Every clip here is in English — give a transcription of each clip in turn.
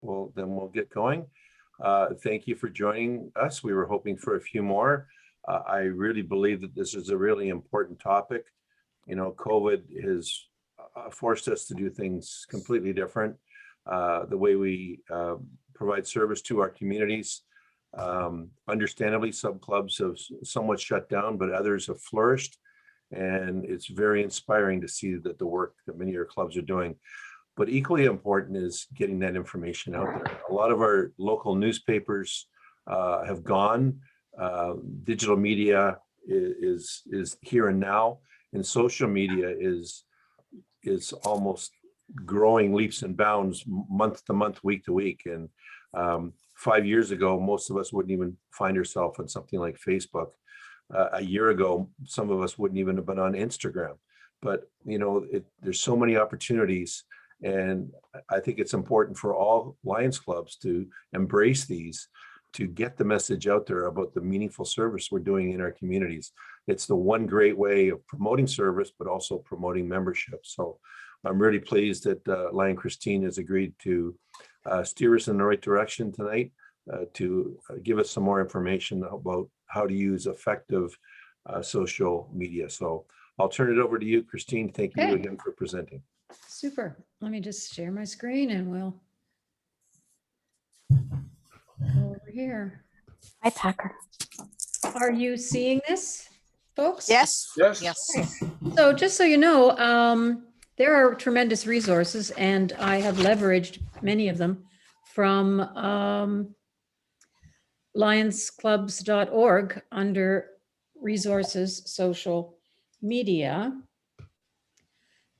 Well, then we'll get going. Thank you for joining us. We were hoping for a few more. I really believe that this is a really important topic. You know, COVID has forced us to do things completely different. The way we provide service to our communities. Understandably, some clubs have somewhat shut down, but others have flourished. And it's very inspiring to see that the work that many of our clubs are doing. But equally important is getting that information out there. A lot of our local newspapers have gone. Digital media is here and now, and social media is almost growing leaps and bounds, month to month, week to week. And 5 years ago, most of us wouldn't even find ourselves on something like Facebook. A year ago, some of us wouldn't even have been on Instagram. But you know, there's so many opportunities. And I think it's important for all Lions clubs to embrace these, to get the message out there about the meaningful service we're doing in our communities. It's the one great way of promoting service, but also promoting membership. So I'm really pleased that Lion Christine has agreed to steer us in the right direction tonight, to give us some more information about how to use effective social media. So I'll turn it over to you, Christine. Thank you again for presenting. Super. Let me just share my screen and we'll go over here. Hi, Packer. Are you seeing this, folks? Yes. Yes. Okay. So just so you know, there are tremendous resources and I have leveraged many of them from lionsclubs.org under resources, social media.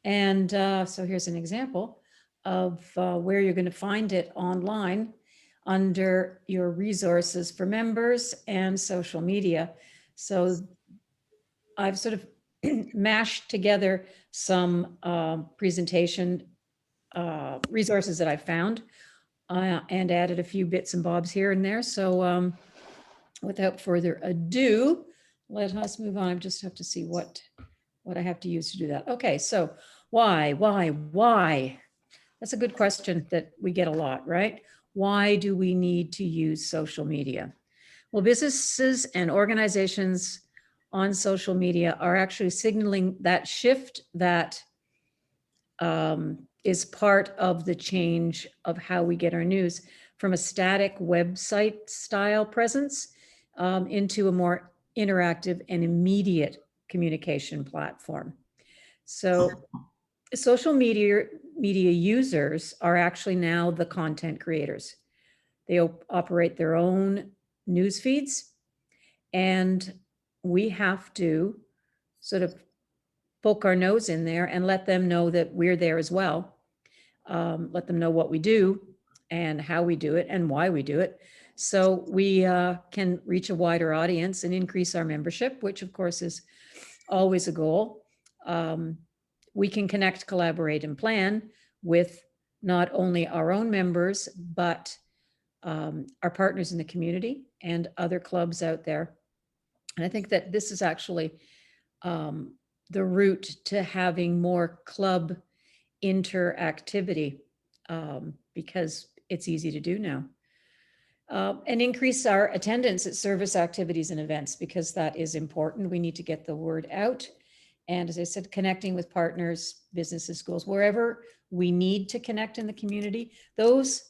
And so here's an example of where you're going to find it online under your resources for members and social media. So I've sort of mashed together some presentation resources that I found and added a few bits and bobs here and there. So without further ado, let us move on. I just have to see what I have to use to do that. Okay, so why? That's a good question that we get a lot, right? Why do we need to use social media? Well, businesses and organizations on social media are actually signaling that shift that is part of the change of how we get our news from a static website style presence into a more interactive and immediate communication platform. So social media users are actually now the content creators. They operate their own news feeds, and we have to sort of poke our nose in there and let them know that we're there as well. Let them know what we do and how we do it and why we do it. So we can reach a wider audience and increase our membership, which of course is always a goal. We can connect, collaborate, and plan with not only our own members, but our partners in the community and other clubs out there. And I think that this is actually the route to having more club interactivity because it's easy to do now. And increase our attendance at service activities and events because that is important. We need to get the word out. And as I said, connecting with partners, businesses, schools, wherever we need to connect in the community, those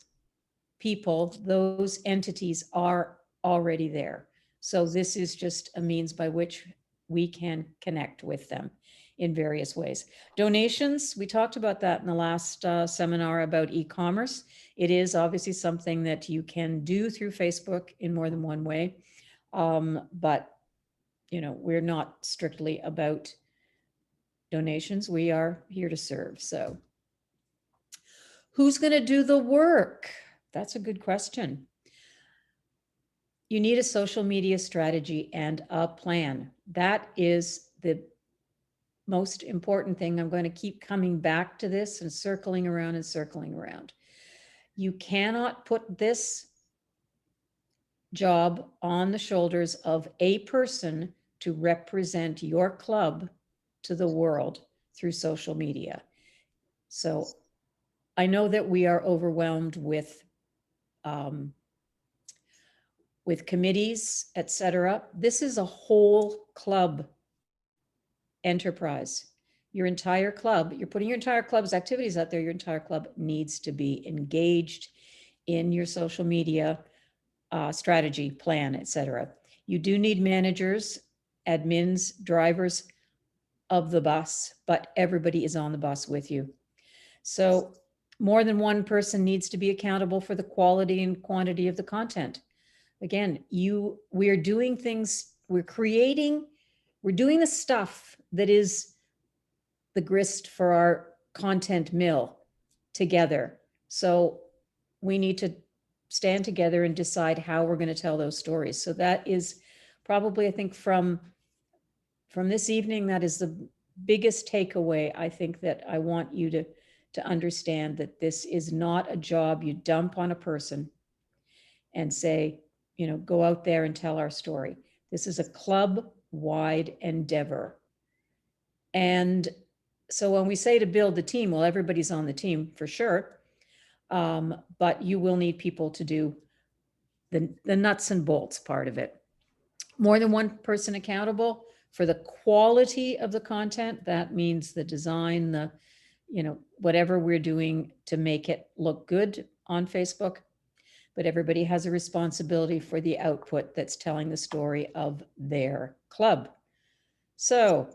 people, those entities are already there. So this is just a means by which we can connect with them in various ways. Donations, we talked about that in the last seminar about e-commerce. It is obviously something that you can do through Facebook in more than one way. But, you know, we're not strictly about donations. We are here to serve. So who's going to do the work? That's a good question. You need a social media strategy and a plan. That is the most important thing. I'm going to keep coming back to this and circling around and circling around. You cannot put this job on the shoulders of a person to represent your club to the world through social media. So I know that we are overwhelmed with um, with committees, etc. This is a whole club enterprise. Your entire club, you're putting your entire club's activities out there, your entire club needs to be engaged in your social media strategy, plan, etc. You do need managers, admins, drivers of the bus, but everybody is on the bus with you. So more than one person needs to be accountable for the quality and quantity of the content. Again, we're doing things, we're doing the stuff that is the grist for our content mill together. So we need to stand together and decide how we're going to tell those stories. So that is probably, I think, from this evening, that is the biggest takeaway. I think that I want you to understand that this is not a job you dump on a person and say, go out there and tell our story. This is a club-wide endeavor. And so when we say to build the team, well, everybody's on the team for sure. But you will need people to do the nuts and bolts part of it. More than one person accountable for the quality of the content. That means the design, whatever we're doing to make it look good on Facebook. But everybody has a responsibility for the output that's telling the story of their club. So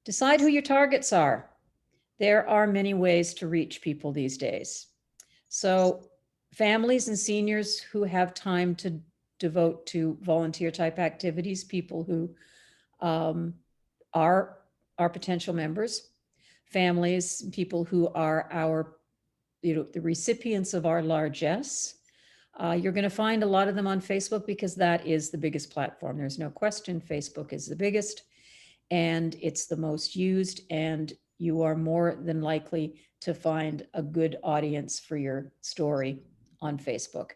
decide who your targets are. There are many ways to reach people these days. So families and seniors who have time to devote to volunteer type activities, people who are our potential members, families, people who are our, the recipients of our largesse. You're going to find a lot of them on Facebook because that is the biggest platform. There's no question. Facebook is the biggest and it's the most used, and you are more than likely to find a good audience for your story on Facebook.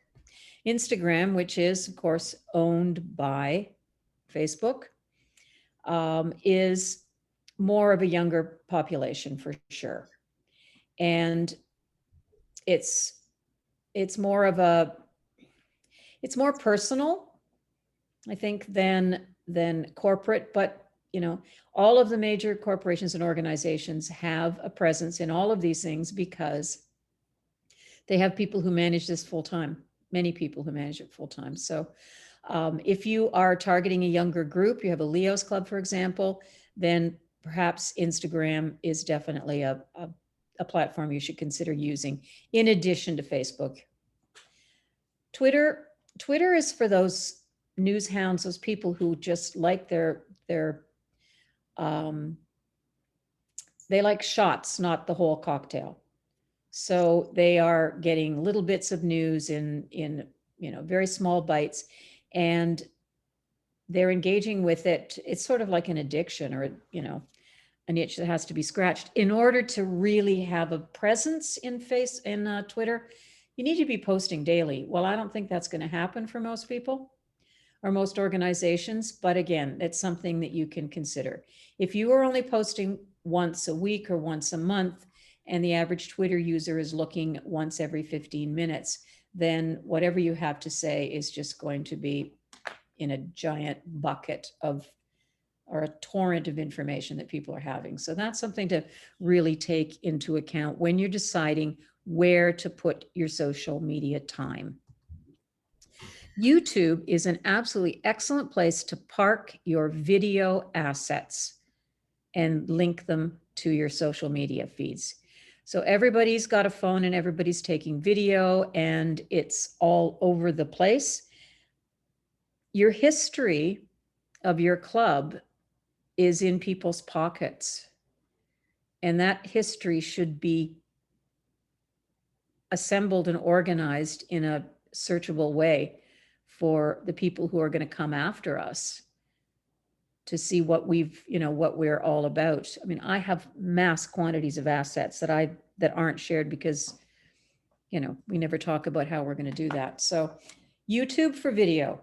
Instagram, which is of course owned by Facebook, is more of a younger population for sure. And it's more of it's more personal, I think, than corporate, but all of the major corporations and organizations have a presence in all of these things because they have people who manage this full time, many people who manage it full time. So if you are targeting a younger group, you have a Leo's Club, for example, then perhaps Instagram is definitely a platform you should consider using in addition to Facebook. Twitter is for those news hounds, those people who just like they like shots, not the whole cocktail. So they are getting little bits of news in very small bites, and they're engaging with it. It's sort of like an addiction, or an itch that has to be scratched. In order to really have a presence in Twitter, you need to be posting daily. Well, I don't think that's going to happen for most people or most organizations, but again, it's something that you can consider. If you are only posting once a week or once a month, and the average Twitter user is looking once every 15 minutes, then whatever you have to say is just going to be in a giant bucket or a torrent of information that people are having. So that's something to really take into account when you're deciding where to put your social media time. YouTube is an absolutely excellent place to park your video assets and link them to your social media feeds. So everybody's got a phone and everybody's taking video and it's all over the place. Your history of your club is in people's pockets, and that history should be assembled and organized in a searchable way for the people who are going to come after us to see what what we're all about. I mean, I have mass quantities of assets that aren't shared because, we never talk about how we're going to do that. So YouTube for video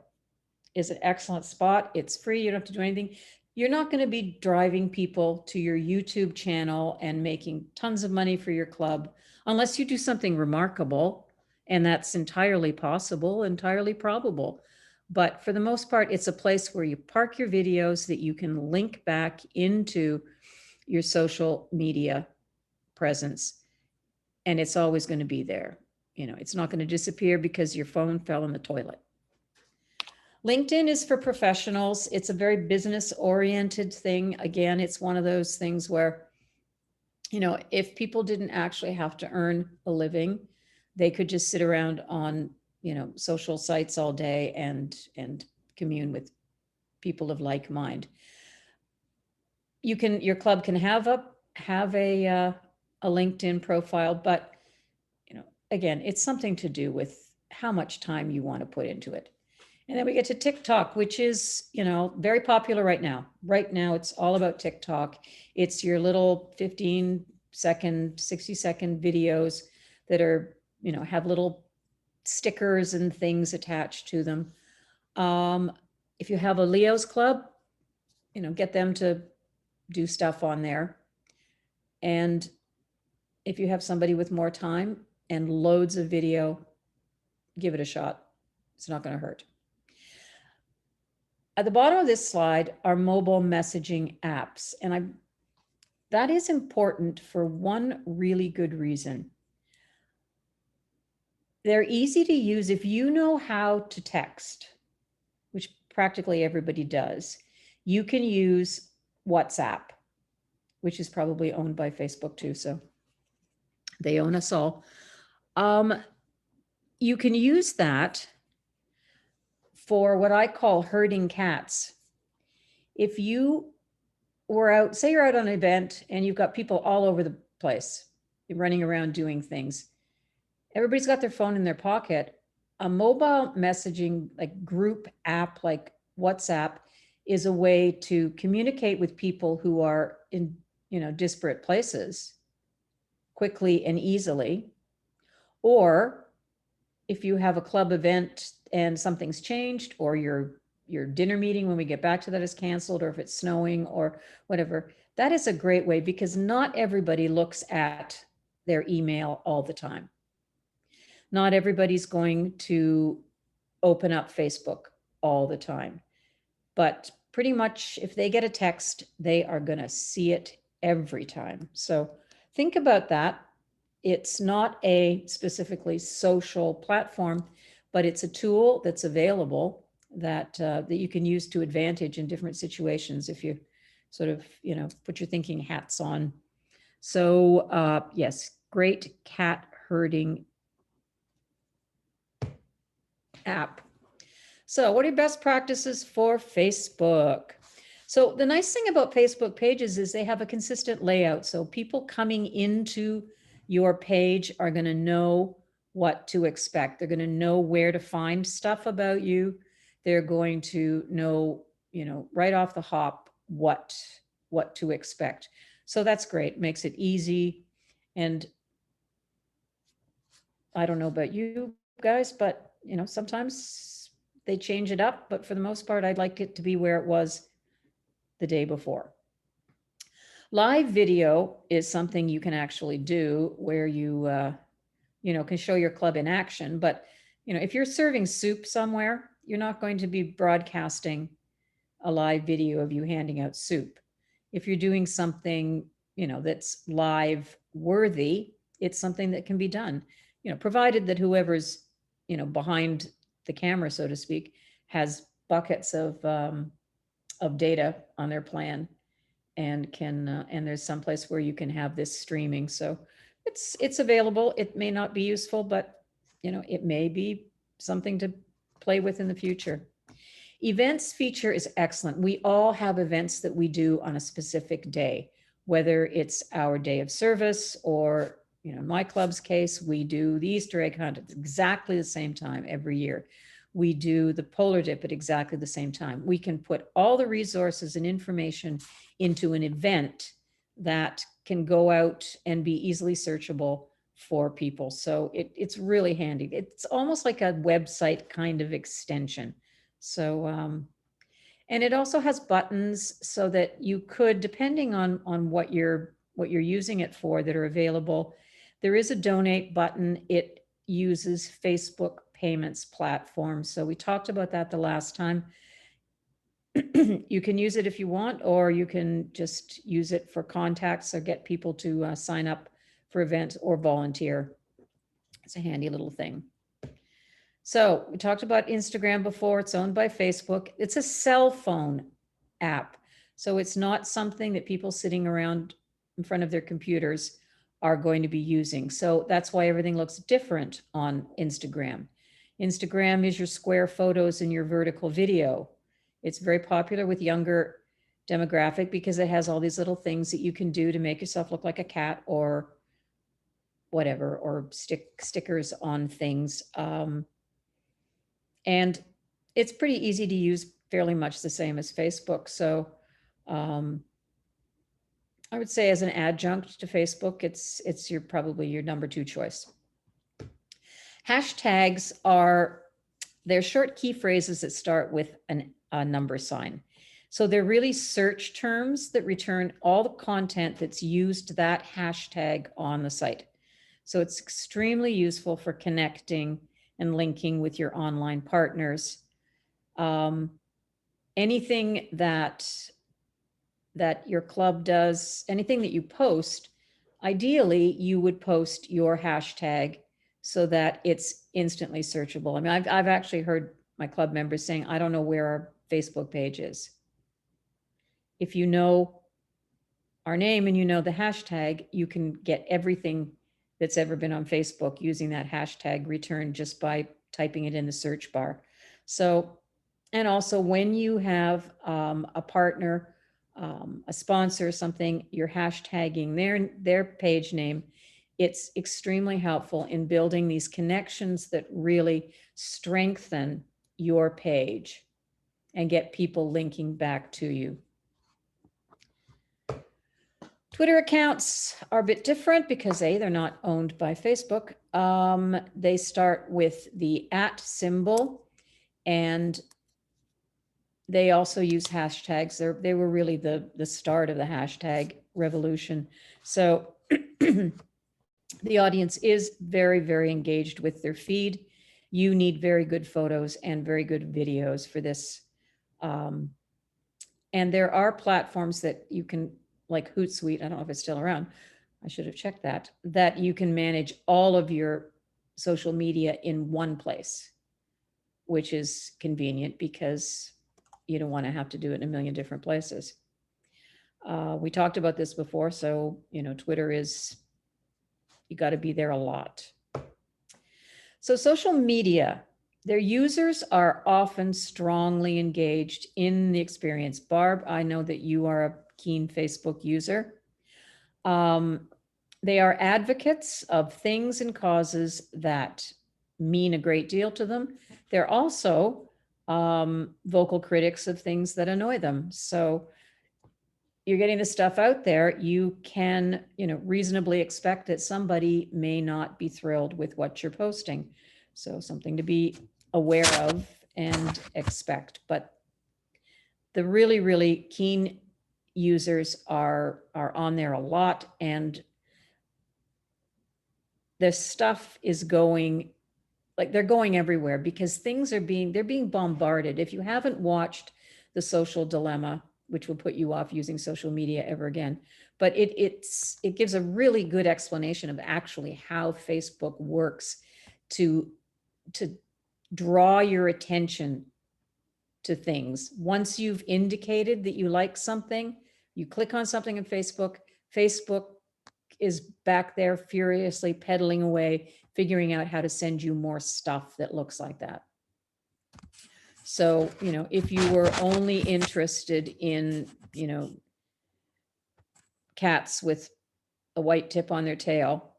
is an excellent spot. It's free. You don't have to do anything. You're not going to be driving people to your YouTube channel and making tons of money for your club unless you do something remarkable. And that's entirely possible, entirely probable. But for the most part, it's a place where you park your videos that you can link back into your social media presence. And it's always going to be there. You know, it's not going to disappear because your phone fell in the toilet. LinkedIn is for professionals. It's a very business oriented thing. Again, it's one of those things where, you know, if people didn't actually have to earn a living, they could just sit around on, you know, social sites all day and commune with people of like mind. Your club can have a LinkedIn profile, but, you know, again, it's something to do with how much time you want to put into it. And then we get to TikTok, which is, you know, very popular right now. Right now, it's all about TikTok. It's your little 15-second, 60-second videos that are, you know, have little stickers and things attached to them. If you have a Leo's club, you know, get them to do stuff on there. And if you have somebody with more time and loads of video, give it a shot. It's not going to hurt. At the bottom of this slide are mobile messaging apps. And that is important for one really good reason. They're easy to use if you know how to text, which practically everybody does. You can use WhatsApp, which is probably owned by Facebook too, so they own us all. You can use that for what I call herding cats. If you were out, say you're out on an event and you've got people all over the place, you're running around doing things. Everybody's got their phone in their pocket. A mobile messaging like group app like WhatsApp is a way to communicate with people who are in, you know, disparate places quickly and easily. Or if you have a club event and something's changed, or your dinner meeting when we get back to that is canceled, or if it's snowing or whatever, that is a great way because not everybody looks at their email all the time. Not everybody's going to open up Facebook all the time, but pretty much if they get a text, they are going to see it every time. So think about that. It's not a specifically social platform, but it's a tool that's available that you can use to advantage in different situations if you sort of, you know, put your thinking hats on. So yes, great cat herding app. So what are best practices for Facebook? So the nice thing about Facebook pages is they have a consistent layout. So people coming into your page are going to know what to expect. They're going to know where to find stuff about you. They're going to know, you know, right off the hop what to expect. So that's great. Makes it easy. And I don't know about you guys, but, you know, sometimes they change it up, but for the most part, I'd like it to be where it was the day before. Live video is something you can actually do where you, you know, can show your club in action. But, you know, if you're serving soup somewhere, you're not going to be broadcasting a live video of you handing out soup. If you're doing something, you know, that's live worthy, it's something that can be done, you know, provided that whoever's, you know, behind the camera, so to speak, has buckets of data on their plan and can, and there's some place where you can have this streaming. So it's available. It may not be useful, but, you know, it may be something to play with in the future. Events feature is excellent. We all have events that we do on a specific day, whether it's our day of service or, you know, in my club's case, we do the Easter egg hunt at exactly the same time every year. We do the polar dip at exactly the same time. We can put all the resources and information into an event that can go out and be easily searchable for people. So it's really handy. It's almost like a website kind of extension. So And it also has buttons so that you could, depending on what you're using it for, that are available. There is a donate button. It uses Facebook payments platform. So we talked about that the last time. You can use it if you want, or you can just use it for contacts or get people to sign up for events or volunteer. It's a handy little thing. So we talked about Instagram before. It's owned by Facebook. It's a cell phone app. So it's not something that people sitting around in front of their computers are going to be using. So that's why everything looks different on Instagram. Instagram is your square photos and your vertical video. It's very popular with younger demographic because it has all these little things that you can do to make yourself look like a cat or whatever, or stickers on things. And it's pretty easy to use, fairly much the same as Facebook. So I would say as an adjunct to Facebook, it's probably your number 2 choice. Hashtags they're short key phrases that start with a number sign. So they're really search terms that return all the content that's used that hashtag on the site. So it's extremely useful for connecting and linking with your online partners. Anything that your club does, anything that you post, ideally you would post your hashtag so that it's instantly searchable. I mean, I've actually heard my club members saying, I don't know where our Facebook page is. If you know our name and you know the hashtag, you can get everything that's ever been on Facebook using that hashtag returned just by typing it in the search bar. So, and also when you have a partner, a sponsor, something, you're hashtagging their page name, it's extremely helpful in building these connections that really strengthen your page and get people linking back to you. Twitter accounts are a bit different because they're not owned by Facebook. They start with the @ symbol, and they also use hashtags. They were really the start of the hashtag revolution. So the audience is very, very engaged with their feed. You need very good photos and very good videos for this. And there are platforms that you can, like Hootsuite, I don't know if it's still around, I should have checked that you can manage all of your social media in one place, which is convenient because you don't want to have to do it in a million different places. We talked about this before, so Twitter is, you got to be there a lot. So social media, their users are often strongly engaged in the experience. Barb, I know that you are a keen Facebook user. They are advocates of things and causes that mean a great deal to them. They're also vocal critics of things that annoy them. So you're getting the stuff out there, you can, reasonably expect that somebody may not be thrilled with what you're posting. So something to be aware of and expect. But the really, really keen users are on there a lot, and the stuff is going, like, they're going everywhere because things are they're being bombarded. If you haven't watched The Social Dilemma, which will put you off using social media ever again, but it gives a really good explanation of actually how Facebook works to draw your attention to things. Once you've indicated that you like something, you click on something on Facebook, Facebook is back there furiously pedaling away, figuring out how to send you more stuff that looks like that. So, if you were only interested in, cats with a white tip on their tail,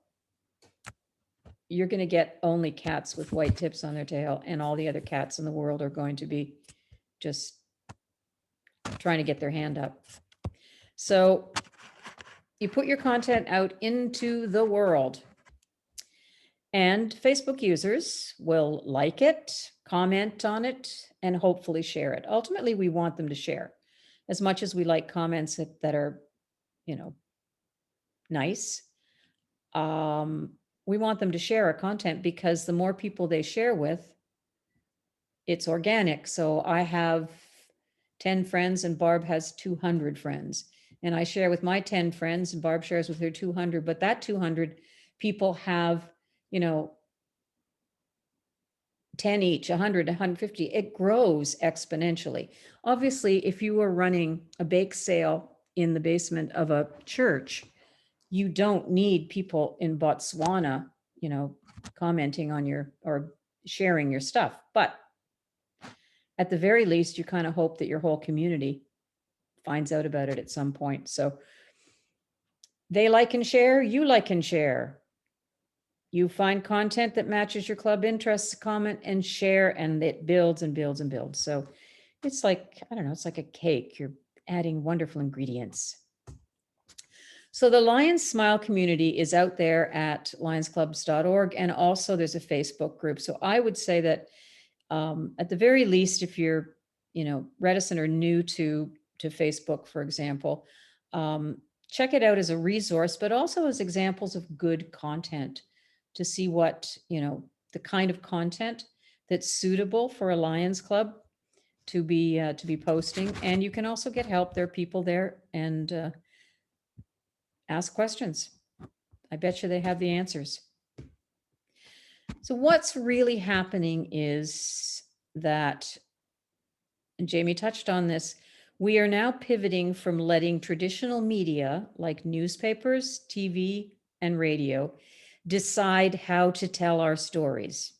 you're going to get only cats with white tips on their tail, and all the other cats in the world are going to be just trying to get their hand up. So you put your content out into the world, And Facebook users will like it, comment on it, and hopefully share it. Ultimately, we want them to share. As much as we like comments that are, nice, we want them to share our content, because the more people they share with, it's organic. So I have 10 friends and Barb has 200 friends. And I share with my 10 friends and Barb shares with her 200, but that 200 people have, 10 each, 100, 150. It grows exponentially. Obviously, if you are running a bake sale in the basement of a church, you don't need people in Botswana, commenting on your or sharing your stuff. But at the very least, you kind of hope that your whole community finds out about it at some point. So they like and share, you like and share. You find content that matches your club interests, comment and share, and it builds and builds and builds. So it's like, I don't know, it's like a cake. You're adding wonderful ingredients. So the Lions Smile community is out there at lionsclubs.org. And also there's a Facebook group. So I would say that at the very least, if you're, reticent or new to Facebook, for example, check it out as a resource, but also as examples of good content to see what, the kind of content that's suitable for a Lions Club to be posting. And you can also get help. There are people there, and ask questions. I bet you they have the answers. So what's really happening is that, and Jamie touched on this, we are now pivoting from letting traditional media like newspapers, TV, and radio decide how to tell our stories.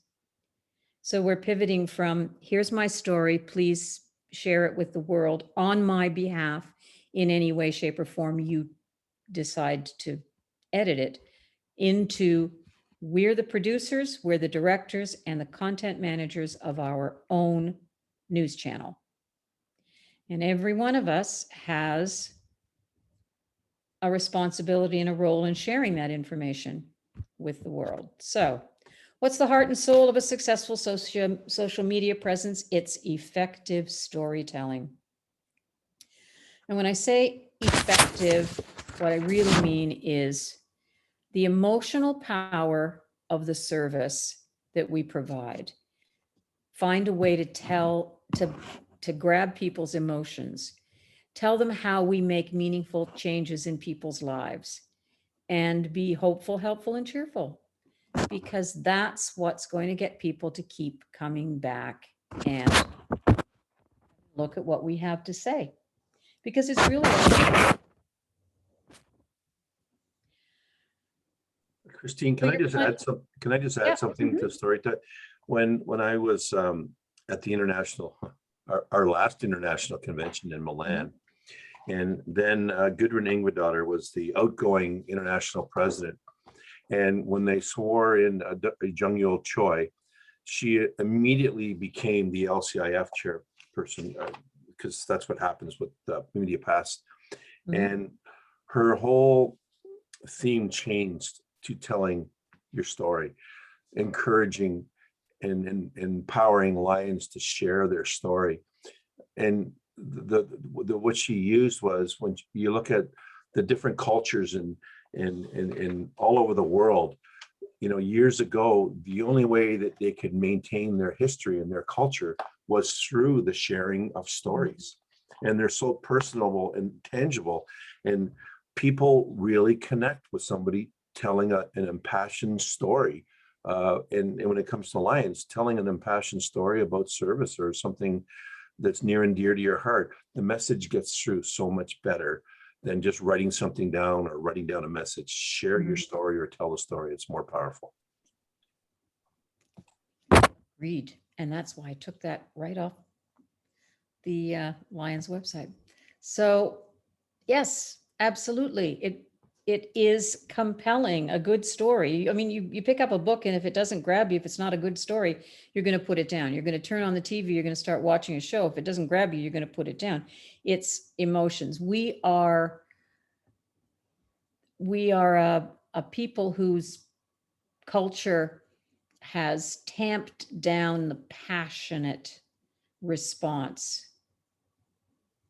So we're pivoting from, here's my story, please share it with the world on my behalf in any way, shape, or form you decide to edit it, into, we're the producers, we're the directors, and the content managers of our own news channel. And every one of us has a responsibility and a role in sharing that information with the world. So what's the heart and soul of a successful social media presence? It's effective storytelling. And when I say effective, what I really mean is the emotional power of the service that we provide. Find a way to grab people's emotions. Tell them how we make meaningful changes in people's lives, and be hopeful, helpful, and cheerful, because that's what's going to get people to keep coming back and look at what we have to say, because it's really. Christine, can I just add something Mhm. to story time? When I was at the our last international convention in Milan, and then Gudrun Ingvedottir was the outgoing international president. And when they swore in Jung-Yul Choi, she immediately became the LCIF chairperson, because that's what happens with media pass. And her whole theme changed to telling your story, encouraging and empowering Lions to share their story. And the what she used was, when you look at the different cultures in all over the world, years ago, the only way that they could maintain their history and their culture was through the sharing of stories. And they're so personable and tangible, and people really connect with somebody telling an impassioned story. And when it comes to Lions, telling an impassioned story about service or something that's near and dear to your heart, the message gets through so much better than just writing something down or writing down a message. Share your story or tell a story. It's more powerful. Read. And that's why I took that right off the Lions website. So yes, absolutely. It is compelling, a good story. I mean, you pick up a book, and if it doesn't grab you, if it's not a good story, you're going to put it down. You're going to turn on the TV, you're going to start watching a show. If it doesn't grab you, you're going to put it down. It's emotions. We are a people whose culture has tamped down the passionate response.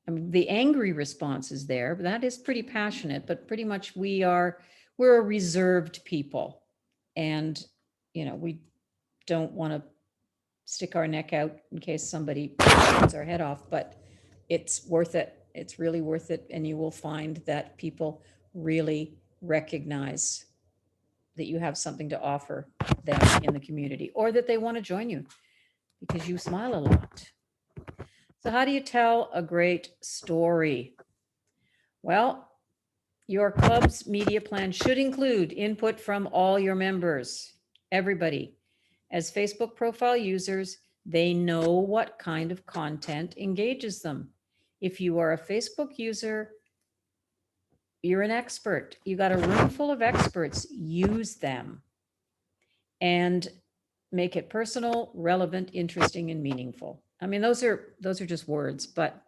I mean, the angry response is there, but that is pretty passionate, but pretty much we're a reserved people. And, we don't want to stick our neck out in case somebody cuts our head off, but it's worth it. It's really worth it. And you will find that people really recognize that you have something to offer them in the community, or that they want to join you because you smile a lot. So how do you tell a great story? Well, your club's media plan should include input from all your members, everybody. As Facebook profile users, they know what kind of content engages them. If you are a Facebook user, you're an expert. You got a room full of experts. Use them and make it personal, relevant, interesting, and meaningful. I mean, those are just words, but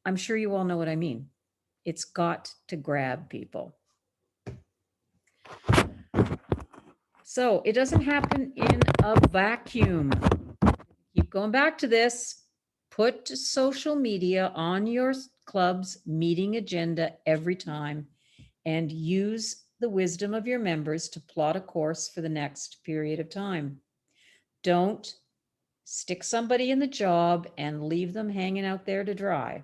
I'm sure you all know what I mean. It's got to grab people. So it doesn't happen in a vacuum. Keep going back to this. Put social media on your club's meeting agenda every time, and use the wisdom of your members to plot a course for the next period of time. Don't stick somebody in the job and leave them hanging out there to dry.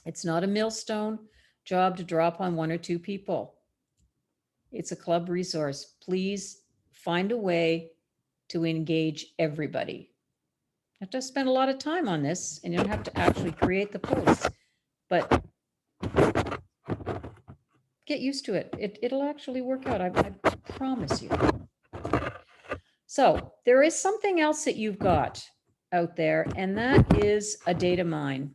It's not a millstone job to drop on one or two people. It's a club resource. Please find a way to engage everybody. You have to spend a lot of time on this, and you don't have to actually create the posts, but get used to it. It'll actually work out. I promise you. So there is something else that you've got out there, and that is a data mine.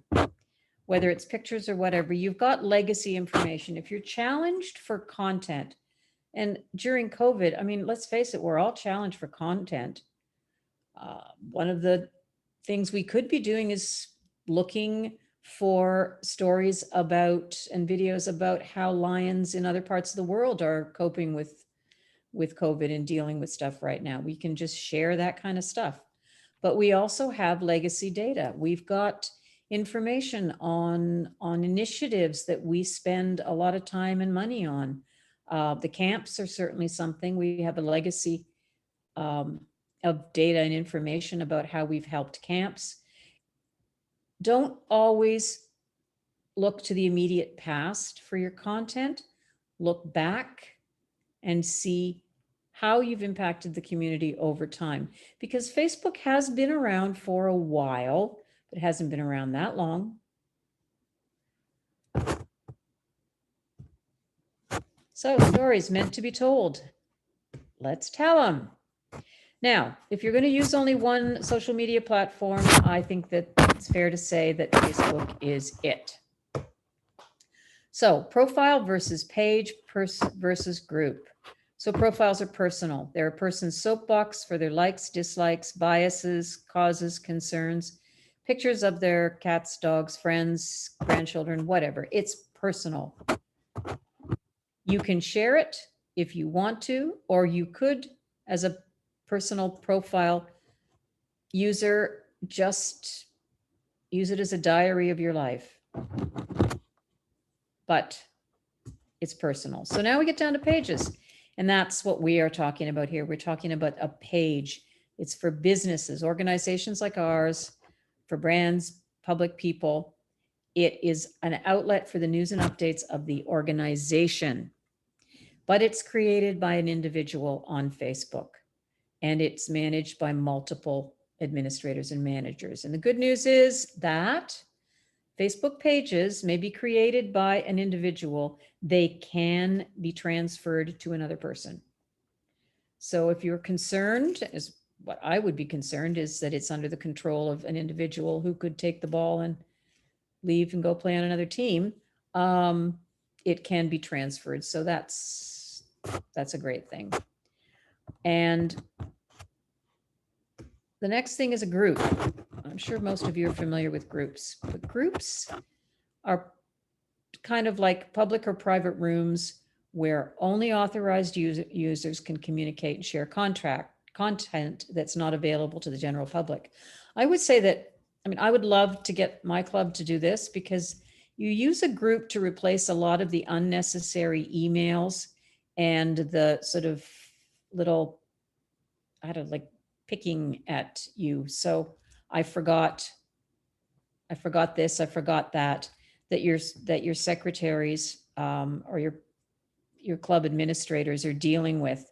Whether it's pictures or whatever, you've got legacy information. If you're challenged for content, and during COVID, I mean, let's face it, we're all challenged for content. One of the things we could be doing is looking for stories about and videos about how lions in other parts of the world are coping with COVID and dealing with stuff right now. We can just share that kind of stuff. But we also have legacy data. We've got information on initiatives that we spend a lot of time and money on. The camps are certainly something. We have a legacy of data and information about how we've helped camps. Don't always look to the immediate past for your content. Look back and see how you've impacted the community over time. Because Facebook has been around for a while, but it hasn't been around that long. So stories meant to be told. Let's tell them. Now, if you're going to use only one social media platform, I think that it's fair to say that Facebook is it. So profile versus page versus group. So profiles are personal. They're a person's soapbox for their likes, dislikes, biases, causes, concerns, pictures of their cats, dogs, friends, grandchildren, whatever. It's personal. You can share it if you want to, or you could, as a personal profile user, just use it as a diary of your life. But it's personal. So now we get down to pages. And that's what we are talking about here. We're talking about a page. It's for businesses, organizations like ours, for brands, public people. It is an outlet for the news and updates of the organization. But it's created by an individual on Facebook. And it's managed by multiple administrators and managers. And the good news is that Facebook pages may be created by an individual. They can be transferred to another person. So if you're concerned, as what I would be concerned is that it's under the control of an individual who could take the ball and leave and go play on another team, it can be transferred. So that's a great thing. And the next thing is a group. I'm sure most of you are familiar with groups, but groups are kind of like public or private rooms where only authorized users can communicate and share content that's not available to the general public. I would say that, I mean, I would love to get my club to do this, because you use a group to replace a lot of the unnecessary emails and the sort of little, I don't know, like picking at you. So I forgot this, I forgot that your secretaries or your club administrators are dealing with.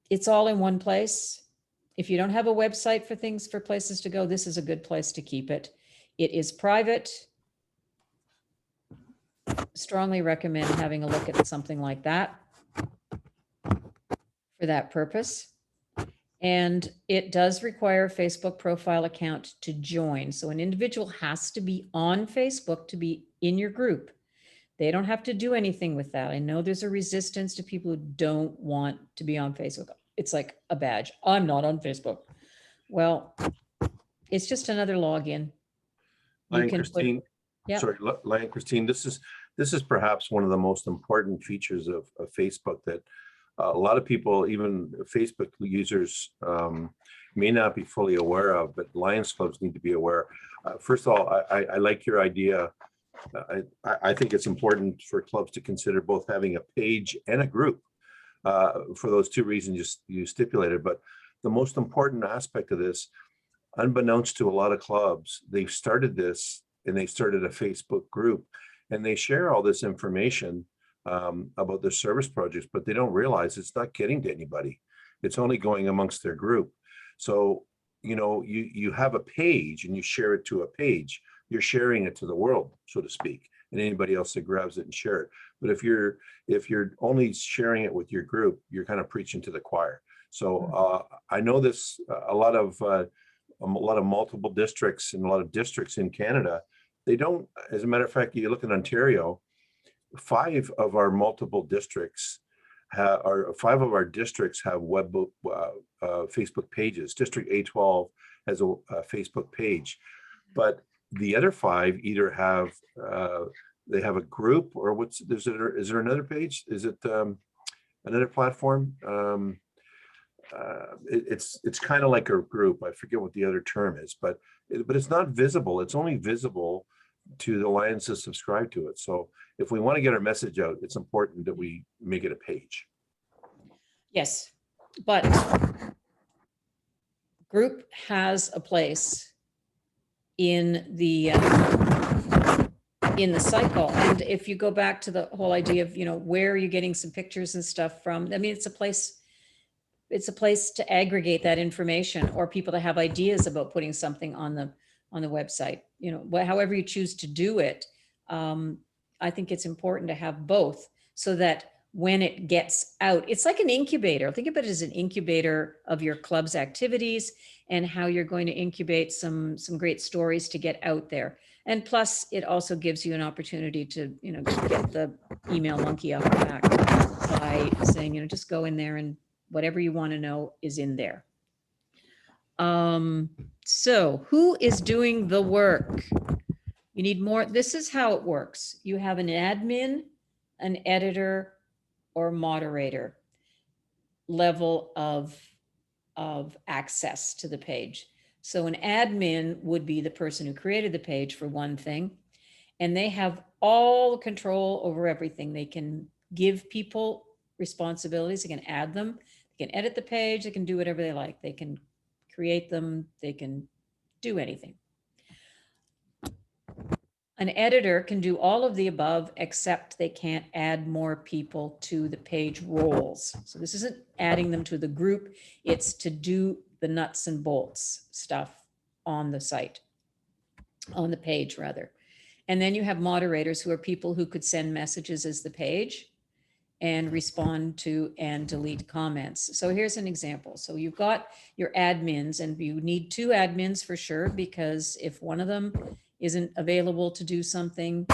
It's all in one place. If you don't have a website for places to go, this is a good place to keep it. It is private. Strongly recommend having a look at something like that for that purpose. And it does require a Facebook profile account to join. So an individual has to be on Facebook to be in your group. They don't have to do anything with that. I know there's a resistance to people who don't want to be on Facebook. It's like a badge. I'm not on Facebook. Well, it's just another login. Lion Christine, Yep. sorry, Lion Christine, this is perhaps one of the most important features of Facebook that a lot of people, even Facebook users, may not be fully aware of, but Lions clubs need to be aware. First of all, I like your idea. I think it's important for clubs to consider both having a page and a group for those two reasons you stipulated. But the most important aspect of this, unbeknownst to a lot of clubs, they've started this and they started a Facebook group, and they share all this information about their service projects, but they don't realize it's not getting to anybody. It's only going amongst their group. So, you know, you have a page and you share it to a page, you're sharing it to the world, so to speak, and anybody else that grabs it and share it. But if you're only sharing it with your group, you're kind of preaching to the choir. So I know this, a lot of multiple districts and a lot of districts in Canada, they don't, as a matter of fact, you look at Ontario, 5 of our multiple districts have web Facebook pages. District A12 has a Facebook page, but the other 5 either have they have a group, or is there another page? Is it another platform? It's kind of like a group. I forget what the other term is, but it's not visible. It's only visible to the Lions that subscribe to it. So if we want to get our message out, it's important that we make it a page. Yes, but group has a place in the cycle. And if you go back to the whole idea of, you know, where are you getting some pictures and stuff from? I mean, it's a place to aggregate that information, or people to have ideas about putting something on the website, you know, however you choose to do it. I think it's important to have both, so that when it gets out, it's like an incubator. Think of it as an incubator of your club's activities and how you're going to incubate some great stories to get out there. And plus, it also gives you an opportunity to, you know, get the email monkey off the back by saying, you know, just go in there and whatever you want to know is in there. So who is doing the work? You need more. This is how it works. You have an admin, an editor, or moderator level of access to the page. So an admin would be the person who created the page, for one thing, and they have all control over everything. They can give people responsibilities. They can add them. They can edit the page. They can do whatever they like. They can create them. They can do anything. An editor can do all of the above, except they can't add more people to the page roles. So this isn't adding them to the group. It's to do the nuts and bolts stuff on the site, on the page rather. And then you have moderators, who are people who could send messages as the page and respond to and delete comments. So here's an example. So you've got your admins, and you need 2 admins for sure, because if one of them isn't available to do something,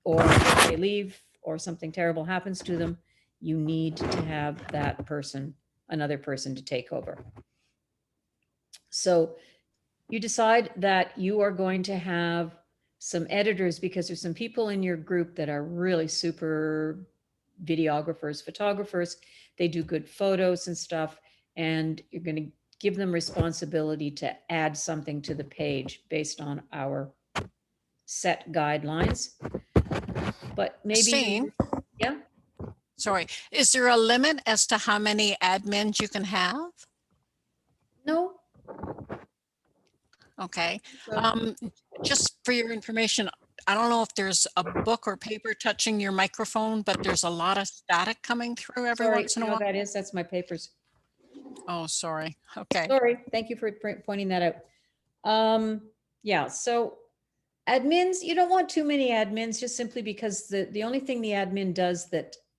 or if they leave or something terrible happens to them, you need to have that person, another person, to take over. So you decide that you are going to have some editors, because there's some people in your group that are really super videographers, photographers. They do good photos and stuff, and you're going to give them responsibility to add something to the page based on our set guidelines. But maybe, Christine, yeah, sorry, is there a limit as to how many admins you can have? no. Okay. So- Just for your information, I don't know if there's a book or paper touching your microphone, but there's a lot of static coming through every Sorry, once in you a know while. what that is? That's my papers. Oh, sorry. Okay. Sorry, thank you for pointing that out. Yeah, so admins, you don't want too many admins, just simply because the only thing the admin does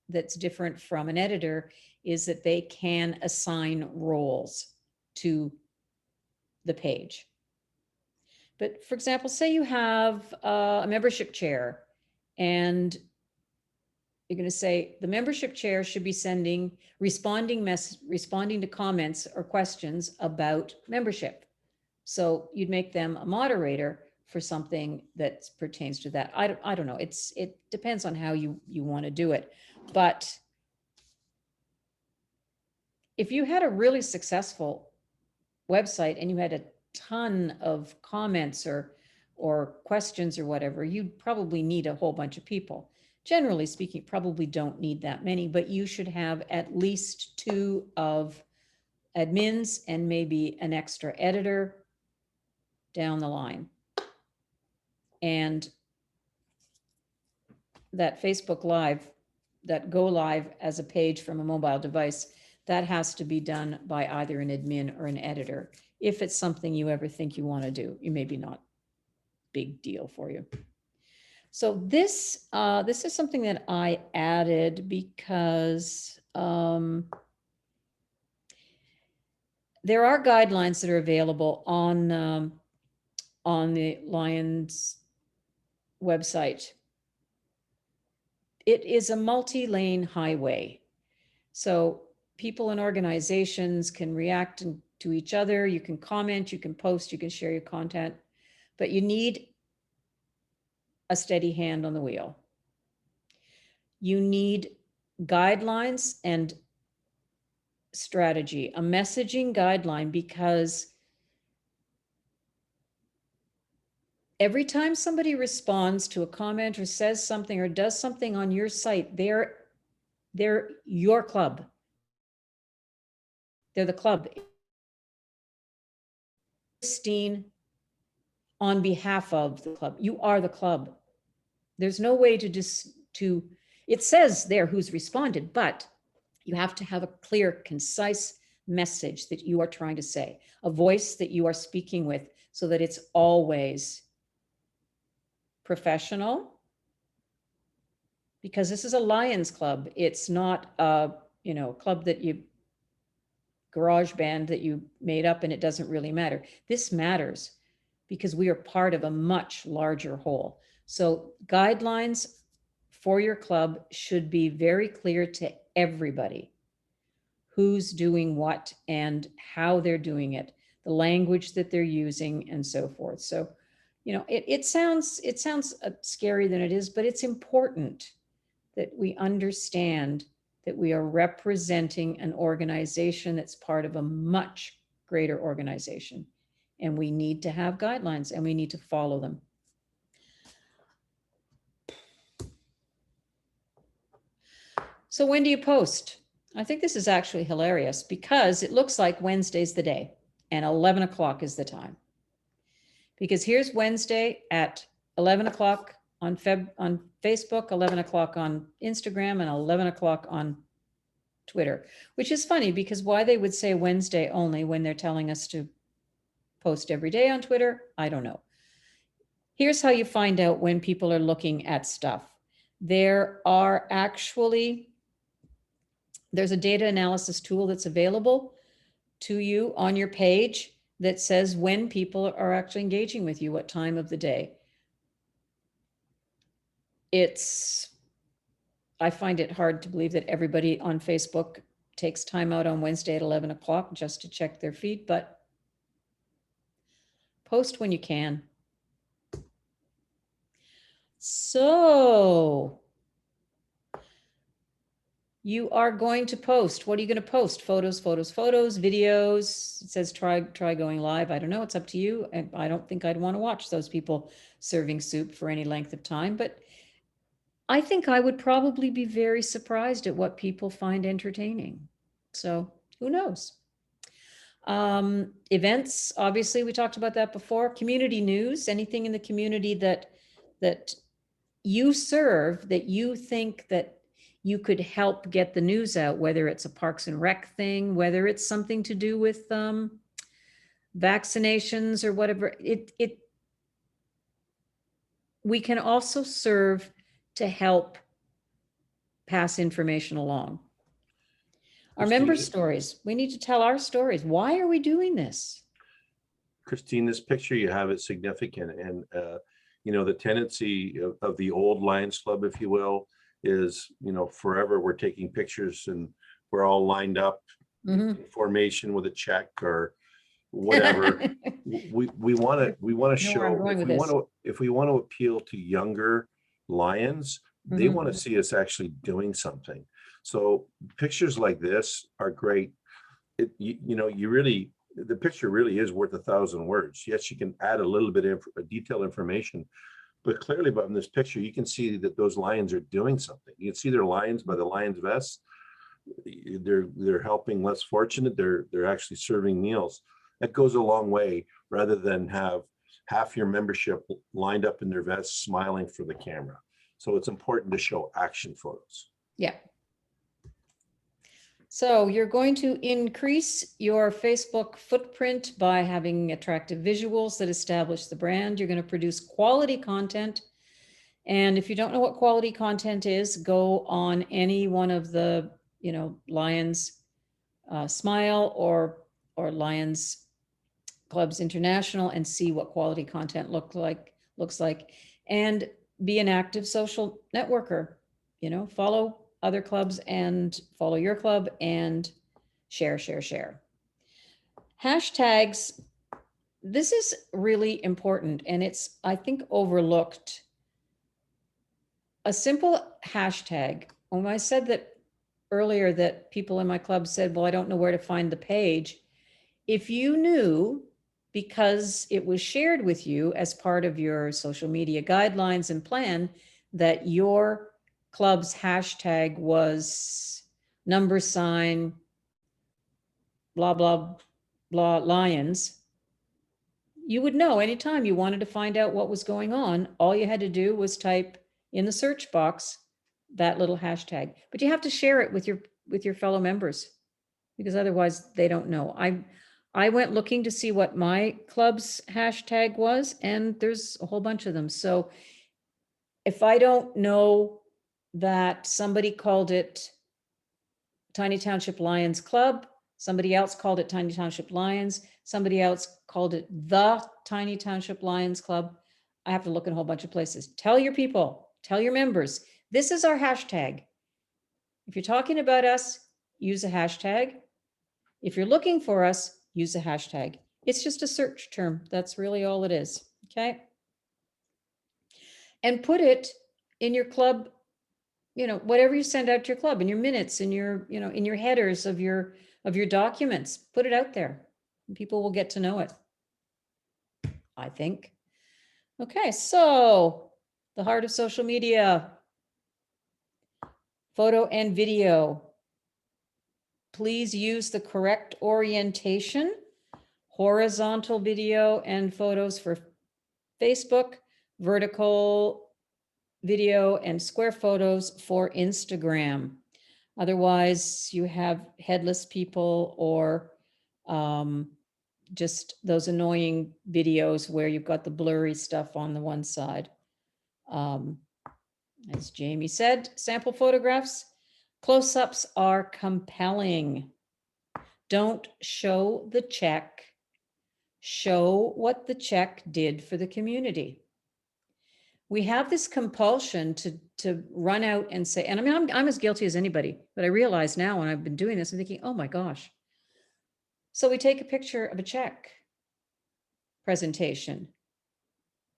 that's different from an editor is that they can assign roles to the page. But for example, say you have a membership chair, and you're going to say the membership chair should be responding to comments or questions about membership. So you'd make them a moderator for something that pertains to that. I don't know. It depends on how you want to do it. But if you had a really successful website and you had a ton of comments or questions or whatever, you'd probably need a whole bunch of people. Generally speaking, probably don't need that many, but you should have at least 2 of admins and maybe an extra editor down the line. And that Facebook Live, that go live as a page from a mobile device, that has to be done by either an admin or an editor. If it's something you ever think you want to do, you maybe not big deal for you. So this is something that I added because there are guidelines that are available on the Lions website. It is a multi-lane highway. So people and organizations can react to each other. You can comment, you can post, you can share your content, but you need a steady hand on the wheel. You need guidelines and strategy, a messaging guideline, because every time somebody responds to a comment or says something or does something on your site, they're your club. They're the club. Christine, on behalf of the club, you are the club. There's no way to it says there who's responded, but you have to have a clear, concise message that you are trying to say, a voice that you are speaking with, so that it's always professional, because this is a Lions club. It's not a, club that you garage band that you made up and it doesn't really matter. This matters because we are part of a much larger whole. So guidelines for your club should be very clear to everybody. Who's doing what and how they're doing it, the language that they're using, and so forth. So, it sounds scary than it is, but it's important that we understand that we are representing an organization that's part of a much greater organization. And we need to have guidelines and we need to follow them. So when do you post? I think this is actually hilarious because it looks like Wednesday's the day and 11 o'clock is the time. Because here's Wednesday at 11 o'clock on Facebook, 11 o'clock on Instagram, and 11 o'clock on Twitter, which is funny because why they would say Wednesday only when they're telling us to post every day on Twitter, I don't know. Here's how you find out when people are looking at stuff. There's a data analysis tool that's available to you on your page that says when people are actually engaging with you, what time of the day. I find it hard to believe that everybody on Facebook takes time out on Wednesday at 11 o'clock just to check their feed, but post when you can. So you are going to post. What are you going to post? Photos, photos, photos, videos. It says try going live. I don't know. It's up to you. And I don't think I'd want to watch those people serving soup for any length of time, but I think I would probably be very surprised at what people find entertaining. So who knows? Events, obviously, we talked about that before. Community news, anything in the community that you serve, that you think that you could help get the news out, whether it's a Parks and Rec thing, whether it's something to do with vaccinations or whatever. We can also serve to help pass information along. Our member Christine? stories, we need to tell our stories. Why are we doing this? Christine, this picture you have is significant, and you know, the tendency of the old Lions Club, if you will, is, you know, forever we're taking pictures and we're all lined up in formation with a check or whatever. We want to know where I'm show, going with if we want to appeal to younger Lions, they want to see us actually doing something. So pictures like this are great. You know, the picture really is worth 1,000 words. Yes, you can add a little bit of detailed information, but clearly from this picture, you can see that those lions are doing something. You can see their lions by the lions vests. They're helping less fortunate. They're actually serving meals. That goes a long way, rather than have half your membership lined up in their vests smiling for the camera. So it's important to show action photos. Yeah. So you're going to increase your Facebook footprint by having attractive visuals that establish the brand. You're going to produce quality content. And if you don't know what quality content is, go on any one of the, you know, Lions Smile or Lions Clubs International and see what quality content looks like, and be an active social networker. You know, follow other clubs and follow your club and share. Hashtags. This is really important, and it's, I think, overlooked. A simple hashtag. When I said that earlier, that people in my club said, well, I don't know where to find the page. If you knew, because it was shared with you as part of your social media guidelines and plan, that your club's hashtag was #, blah, blah, blah, Lions, you would know anytime you wanted to find out what was going on, all you had to do was type in the search box that little hashtag. But you have to share it with your fellow members, because otherwise they don't know. I went looking to see what my club's hashtag was, and there's a whole bunch of them. So if I don't know that somebody called it Tiny Township Lions Club, somebody else called it Tiny Township Lions, somebody else called it the Tiny Township Lions Club, I have to look in a whole bunch of places. Tell your people, tell your members, this is our hashtag. If you're talking about us, use a hashtag. If you're looking for us, use a hashtag. It's just a search term. That's really all it is. Okay. And put it in your club, you know, whatever you send out to your club, in your minutes, in your, you know, in your headers of your documents, put it out there. And people will get to know it, I think. Okay, so the heart of social media, photo and video. Please use the correct orientation, horizontal video and photos for Facebook, vertical video and square photos for Instagram. Otherwise, you have headless people or just those annoying videos where you've got the blurry stuff on the one side. As Jamie said, sample photographs, close-ups are compelling. Don't show the check. Show what the check did for the community. We have this compulsion to run out and say, and I mean, I'm as guilty as anybody, but I realize now when I've been doing this, I'm thinking, oh my gosh. So we take a picture of a check presentation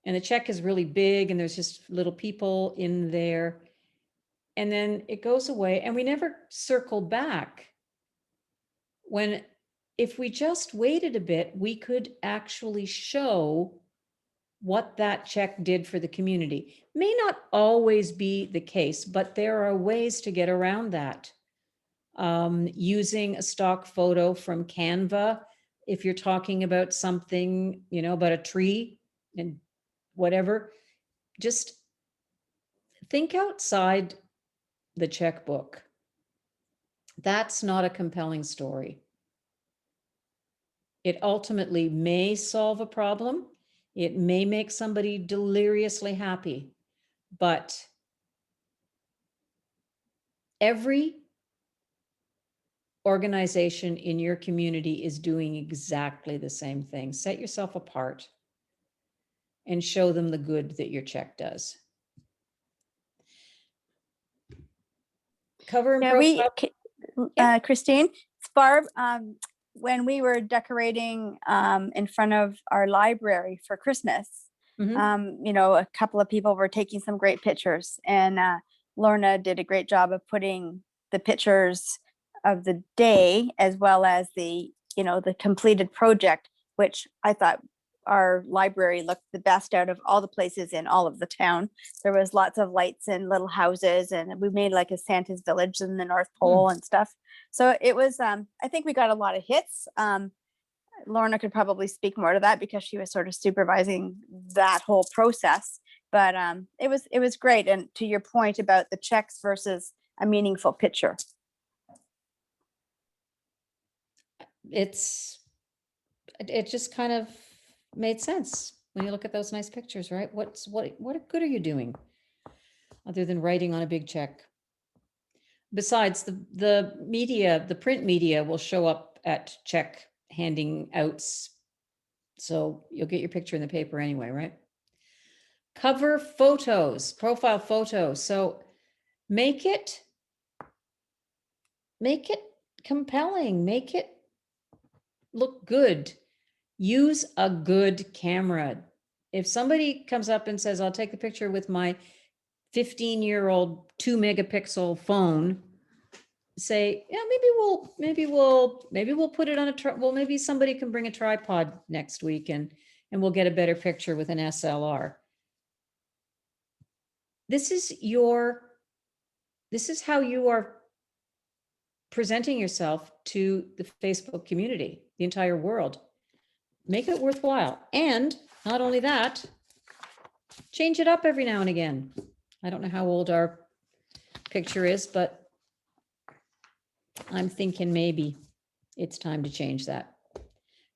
and the check is really big and there's just little people in there. And then it goes away and we never circle back. When, if we just waited a bit, we could actually show what that check did for the community. May not always be the case, but there are ways to get around that. Using a stock photo from Canva, if you're talking about something, you know, about a tree and whatever, just think outside the checkbook. That's not a compelling story. It ultimately may solve a problem. It may make somebody deliriously happy, but every organization in your community is doing exactly the same thing. Set yourself apart and show them the good that your check does. Cover and Yeah, profile. Yeah. Christine, it's Barb. When we were decorating in front of our library for Christmas, Mhm. you know, a couple of people were taking some great pictures, and Lorna did a great job of putting the pictures of the day as well as the, you know, the completed project, which I thought our library looked the best out of all the places in all of the town. There was lots of lights and little houses, and we made like a Santa's village in the North Pole and stuff. So it was, I think we got a lot of hits. Lorna could probably speak more to that because she was sort of supervising that whole process. But it was great. And to your point about the checks versus a meaningful picture. It just kind of made sense when you look at those nice pictures, right? What good are you doing other than writing on a big check? Besides, the media, the print media will show up at check handing outs. So you'll get your picture in the paper anyway, right? Cover photos, profile photos. So make it compelling, make it look good. Use a good camera. If somebody comes up and says, I'll take the picture with my 15-year-old 2-megapixel phone, say, yeah, maybe we'll put it on well, maybe somebody can bring a tripod next week and we'll get a better picture with an SLR. This is how you are presenting yourself to the Facebook community, the entire world. Make it worthwhile. And not only that, change it up every now and again. I don't know how old our picture is, but I'm thinking maybe it's time to change that.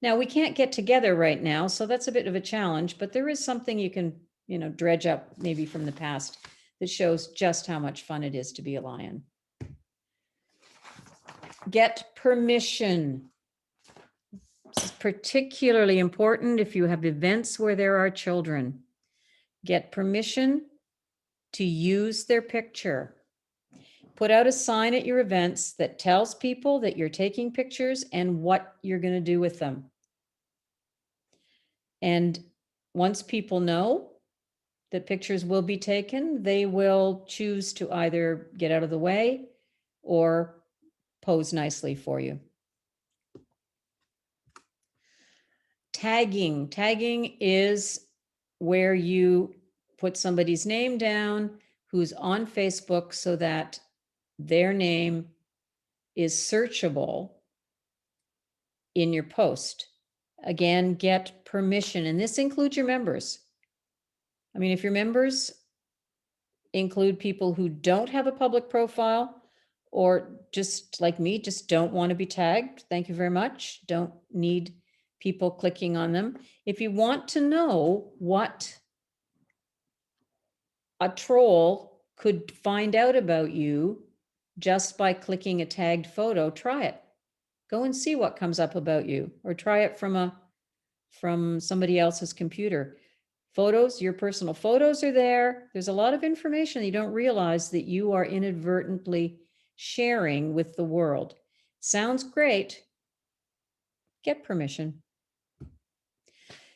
Now, we can't get together right now, so that's a bit of a challenge, but there is something you can, you know, dredge up maybe from the past that shows just how much fun it is to be a lion. Get permission. This is particularly important if you have events where there are children. Get permission to use their picture. Put out a sign at your events that tells people that you're taking pictures and what you're going to do with them. And once people know that pictures will be taken, they will choose to either get out of the way or pose nicely for you. Tagging. Tagging is where you put somebody's name down who's on Facebook so that their name is searchable in your post. Again, get permission, and this includes your members. I mean, if your members include people who don't have a public profile or just like me, just don't want to be tagged, thank you very much. Don't need people clicking on them. If you want to know what a troll could find out about you just by clicking a tagged photo, try it. Go and see what comes up about you, or try it from somebody else's computer. Photos, your personal photos are there. There's a lot of information you don't realize that you are inadvertently sharing with the world. Sounds great. Get permission.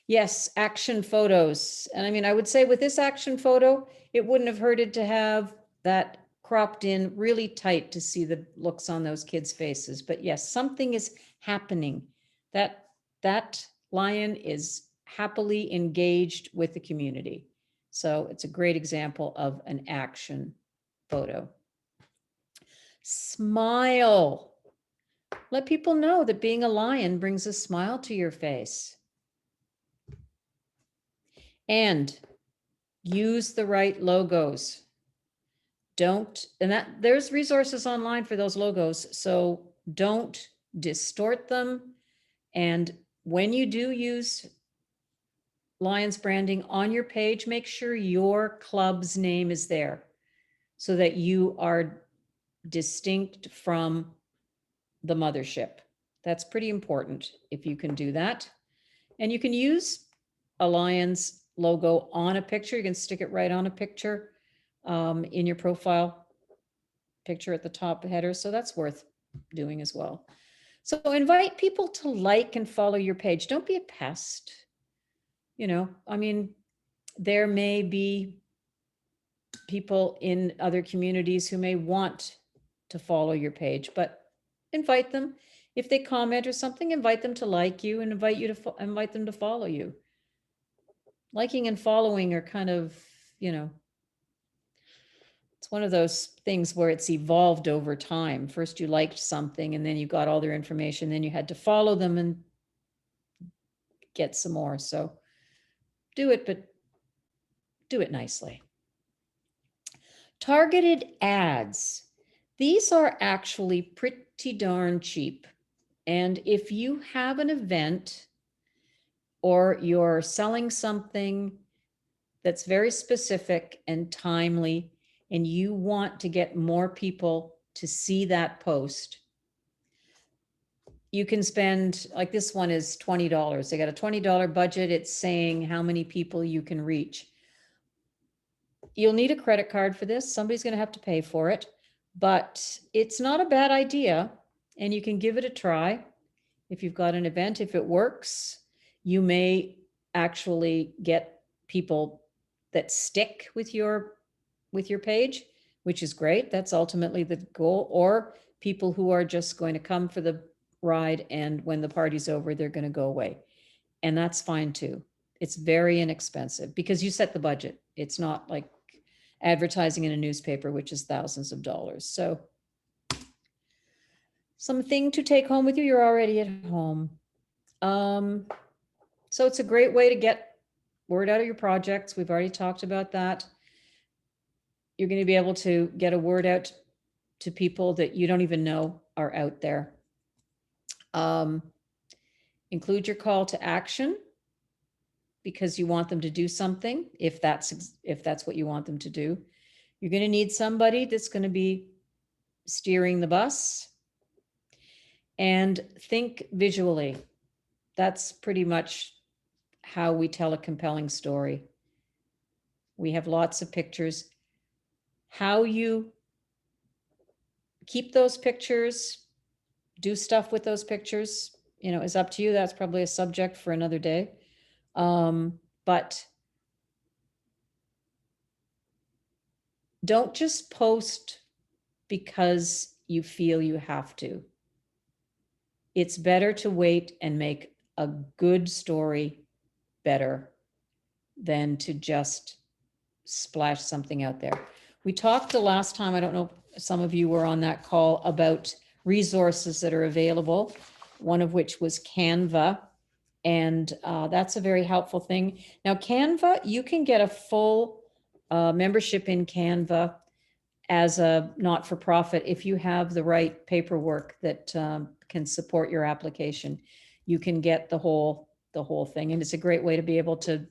Yes, action photos. And I mean, I would say with this action photo, it wouldn't have hurted to have that cropped in really tight to see the looks on those kids' faces. But yes, something is happening. That lion is happily engaged with the community. So it's a great example of an action photo. Smile. Let people know that being a lion brings a smile to your face. And use the right logos. Don't, and that there's resources online for those logos. So don't distort them. And when you do use Lions branding on your page, make sure your club's name is there so that you are distinct from the mothership. That's pretty important if you can do that. And you can use a Lions logo on a picture. You can stick it right on a picture in your profile picture at the top header. So that's worth doing as well. So invite people to like and follow your page. Don't be a pest. You know, I mean, there may be people in other communities who may want to follow your page, but invite them. If they comment or something, invite them to like you and invite them to follow you. Liking and following are kind of, you know, it's one of those things where it's evolved over time. First you liked something and then you got all their information, then you had to follow them and get some more. So do it, but do it nicely. Targeted ads. These are actually pretty darn cheap. And if you have an event or you're selling something that's very specific and timely, and you want to get more people to see that post, you can spend, like this one is $20. They got a $20 budget. It's saying how many people you can reach. You'll need a credit card for this. Somebody's going to have to pay for it, but it's not a bad idea. And you can give it a try. If you've got an event, if it works, you may actually get people that stick with your page, which is great. That's ultimately the goal. Or people who are just going to come for the ride, and when the party's over, they're going to go away. And that's fine too. It's very inexpensive because you set the budget. It's not like advertising in a newspaper, which is thousands of dollars. So something to take home with you. You're already at home. So it's a great way to get word out of your projects. We've already talked about that. You're going to be able to get a word out to people that you don't even know are out there. Include your call to action because you want them to do something. If that's what you want them to do, you're going to need somebody that's going to be steering the bus. And think visually. That's pretty much how we tell a compelling story. We have lots of pictures. How you keep those pictures, do stuff with those pictures, you know, is up to you. That's probably a subject for another day. But don't just post because you feel you have to. It's better to wait and make a good story better than to just splash something out there. We talked the last time, I don't know, some of you were on that call, about resources that are available, one of which was Canva. And that's a very helpful thing. Now, Canva, you can get a full membership in Canva as a not-for-profit if you have the right paperwork that can support your application. You can get the whole thing, and it's a great way to be able to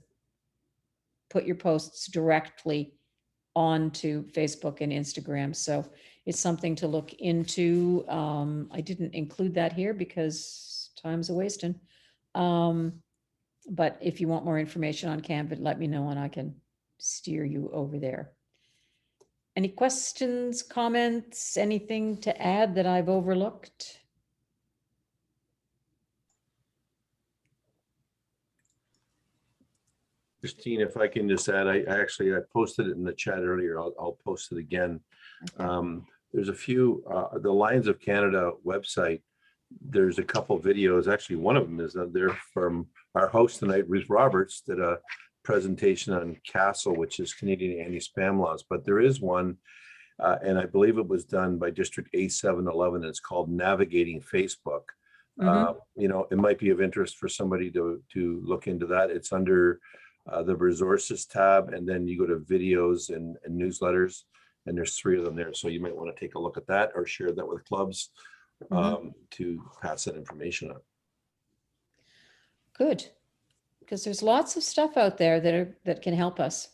put your posts directly onto Facebook and Instagram. So it's something to look into. I didn't include that here because time's a wasting. But if you want more information on Canva, let me know and I can steer you over there. Any questions, comments, anything to add that I've overlooked? Christine, if I can just add, I posted it in the chat earlier. I'll post it again. Okay. There's a few, the Lions of Canada website. There's a couple videos. Actually, one of them is there from our host tonight, Ruth Roberts, did a presentation on CASL, which is Canadian Anti-Spam Laws. But there is one, and I believe it was done by District A711. It's called Navigating Facebook. You know, it might be of interest for somebody to look into that. It's under the resources tab, and then you go to videos and newsletters, and there's 3 of them there. So you might want to take a look at that or share that with clubs to pass that information on. Good, because there's lots of stuff out there that can help us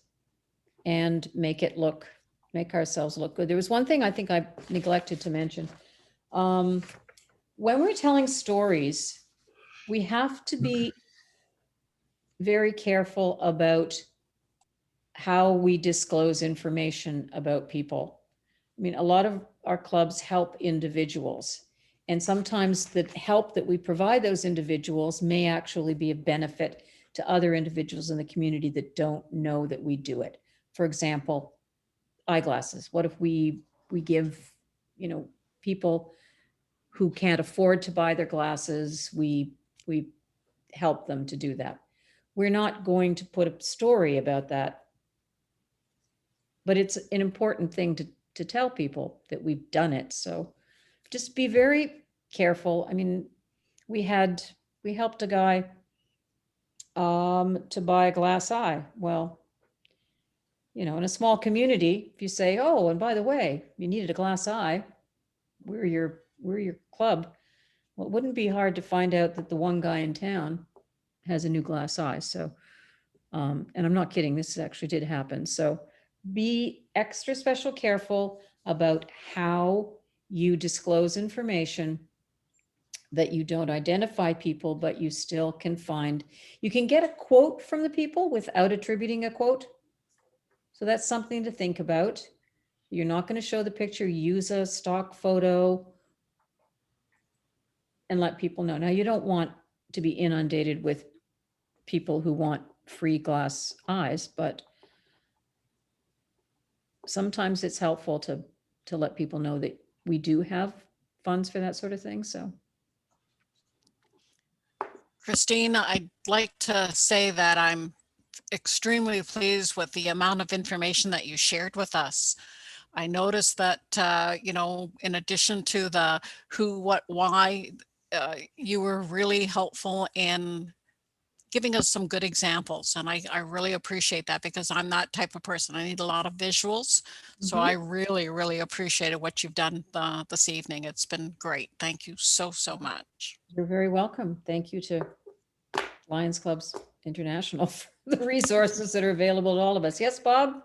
and make ourselves look good. There was one thing I think I neglected to mention. When we're telling stories, we have to be very careful about how we disclose information about people. I mean, a lot of our clubs help individuals, and sometimes the help that we provide those individuals may actually be a benefit to other individuals in the community that don't know that we do it. For example, eyeglasses. What if we give, you know, people who can't afford to buy their glasses, we help them to do that. We're not going to put a story about that, but it's an important thing to tell people that we've done it. So just be very careful. I mean, we helped a guy to buy a glass eye. Well, you know, in a small community, if you say, oh, and by the way, you needed a glass eye, we're your club. Well, it wouldn't be hard to find out that the one guy in town has a new glass eye. So, and I'm not kidding, this actually did happen. So be extra special careful about how you disclose information, that you don't identify people, but you still can you can get a quote from the people without attributing a quote. So that's something to think about. You're not going to show the picture, use a stock photo and let people know. Now, you don't want to be inundated with people who want free glass eyes, but sometimes it's helpful to let people know that we do have funds for that sort of thing. So, Christine, I'd like to say that I'm extremely pleased with the amount of information that you shared with us. I noticed that, you know, in addition to the who, what, why, you were really helpful in giving us some good examples. And I really appreciate that, because I'm that type of person. I need a lot of visuals. So I really, really appreciated what you've done this evening. It's been great. Thank you so much. you're very welcome. Thank you to Lions Clubs International for the resources that are available to all of us. Yes, Bob?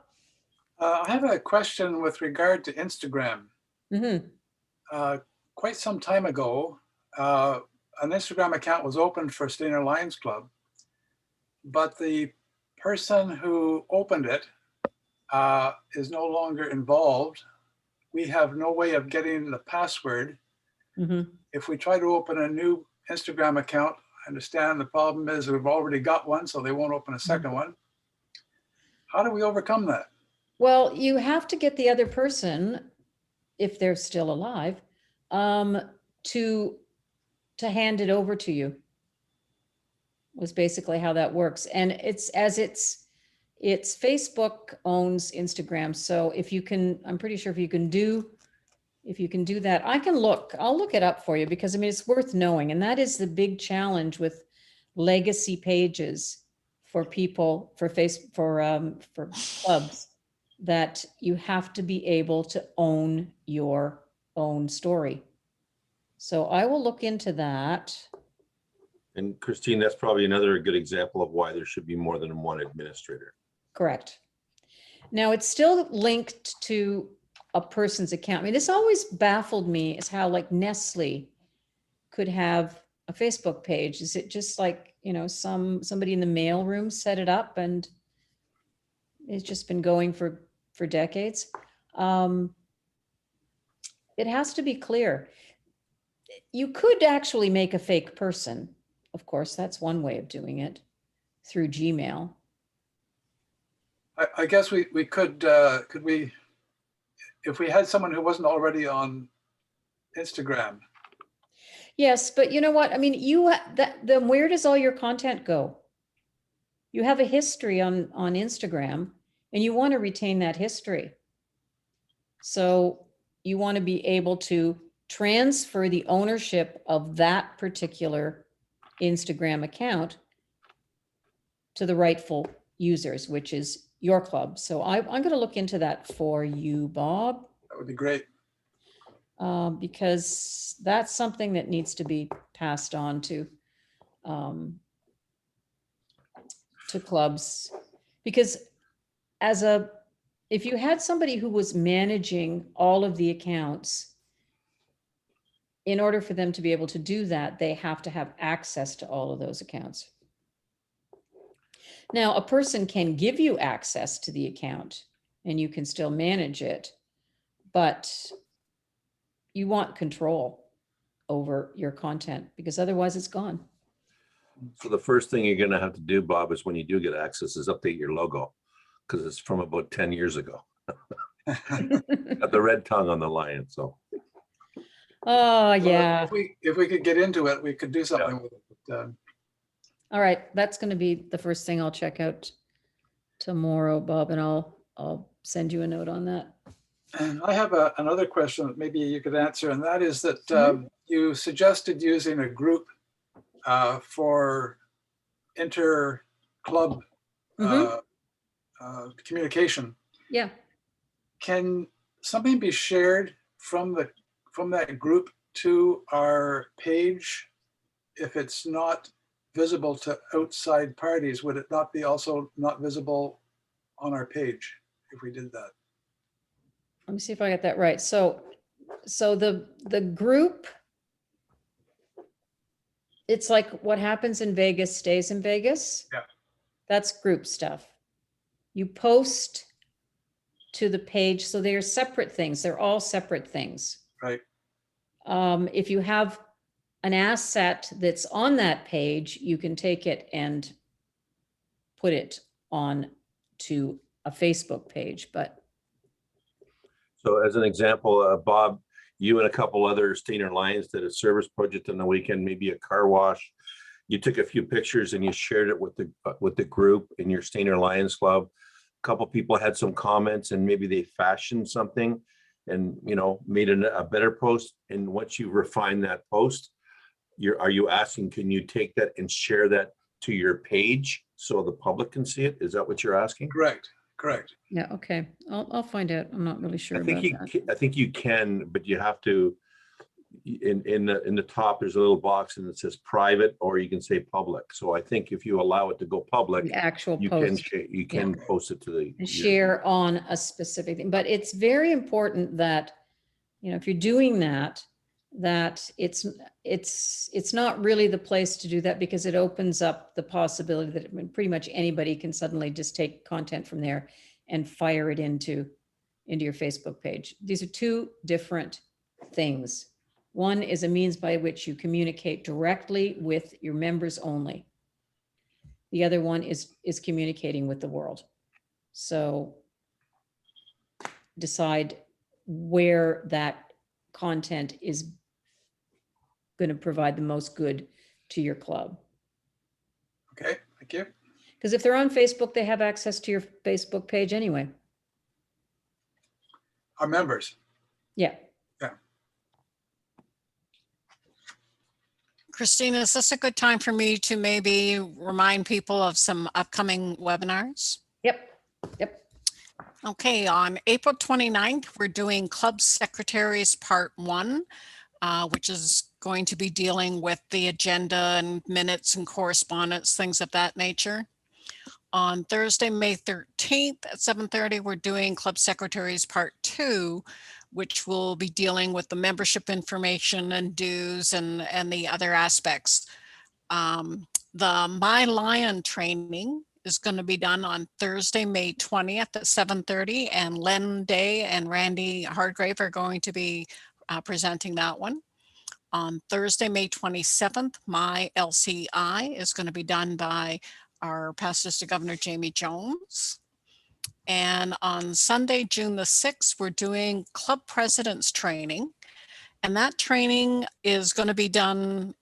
I have a question with regard to Instagram. Mm-hmm. Quite some time ago, an Instagram account was opened for Stayner Lions Club, but the person who opened it is no longer involved. We have no way of getting the password. Mm-hmm. If we try to open a new Instagram account, I understand the problem is we've already got one, so they won't open a second one. How do we overcome that? Well, you have to get the other person, if they're still alive, to hand it over to you. Was basically how that works. And it's Facebook owns Instagram. So if you can, I'm pretty sure if you can do that, I'll look it up for you, because I mean, it's worth knowing. And that is the big challenge with legacy pages for people, for clubs, that you have to be able to own your own story. So I will look into that. And Christine, that's probably another good example of why there should be more than one administrator. Correct. Now, it's still linked to a person's account. I mean, this always baffled me, is how like Nestle could have a Facebook page. Is it just like, you know, somebody in the mailroom set it up and it's just been going for decades? It has to be clear. You could actually make a fake person. Of course, that's one way of doing it, through Gmail. I guess we could we, if we had someone who wasn't already on Instagram. Yes, but you know what? I mean, then where does all your content go? You have a history on Instagram and you want to retain that history. So you want to be able to transfer the ownership of that particular Instagram account to the rightful users, which is your club. So I'm going to look into that for you, Bob, That would be great. because that's something that needs to be passed on to clubs. Because if you had somebody who was managing all of the accounts, in order for them to be able to do that, they have to have access to all of those accounts. Now, a person can give you access to the account and you can still manage it, but you want control over your content because otherwise it's gone. So the first thing you're gonna have to do, Bob, is when you do get access is update your logo, because it's from about 10 years ago. Got the red tongue on the lion, so. Oh, Well, yeah. if we could get into it, we could do something with it. But, All right. That's going to be the first thing I'll check out tomorrow, Bob, and I'll send you a note on that. and I have another question that maybe you could answer, and that is that you suggested using a group for inter-club communication. Yeah. Can something be shared from that group to our page if it's not visible to outside parties? Would it not be also not visible on our page if we did that? Let me see if I got that right. So the group, it's like what happens in Vegas stays in Vegas. Yeah. That's group stuff. You post to the page. So they're separate things. They're all separate things. Right. If you have an asset that's on that page, you can take it and put it on to a Facebook page. But So as an example, Bob, you and a couple other Steiner Lions did a service project on the weekend, maybe a car wash. You took a few pictures and you shared it with the group in your Steiner Lions Club. A couple people had some comments and maybe they fashioned something and, you know, made a better post. And once you refine that post, are you asking, can you take that and share that to your page so the public can see it? Is that what you're asking? Correct. yeah, okay. I'll find out. I'm not really sure I think about that. I think you can, but you have to, in the top, there's a little box and it says private, or you can say public. So I think if you allow it to go public, The actual you post. can post it to the And share on a specific thing. But it's very important that, you know, if you're doing that, that it's not really the place to do that, because it opens up the possibility that pretty much anybody can suddenly just take content from there and fire it into your Facebook page. These are two different things. One is a means by which you communicate directly with your members only. The other one is communicating with the world. So decide where that content is going to provide the most good to your club. Okay, thank you. Because if they're on Facebook, they have access to your Facebook page anyway. Our members. Yeah. Christina, is this a good time for me to maybe remind people of some upcoming webinars? Yep. Okay, on April 29th, we're doing Club Secretaries Part 1, which is going to be dealing with the agenda and minutes and correspondence, things of that nature. On Thursday, May 13th at 7:30, we're doing Club Secretaries Part 2, which will be dealing with the membership information and dues and the other aspects. The My Lion training is going to be done on Thursday, May 20th at 7:30, and Len Day and Randy Hardgrave are going to be presenting that one. On Thursday, May 27th, My LCI is going to be done by our past Assistant Governor, Jamie Jones. And on Sunday, June the 6th, we're doing club presidents training. And that training is going to be done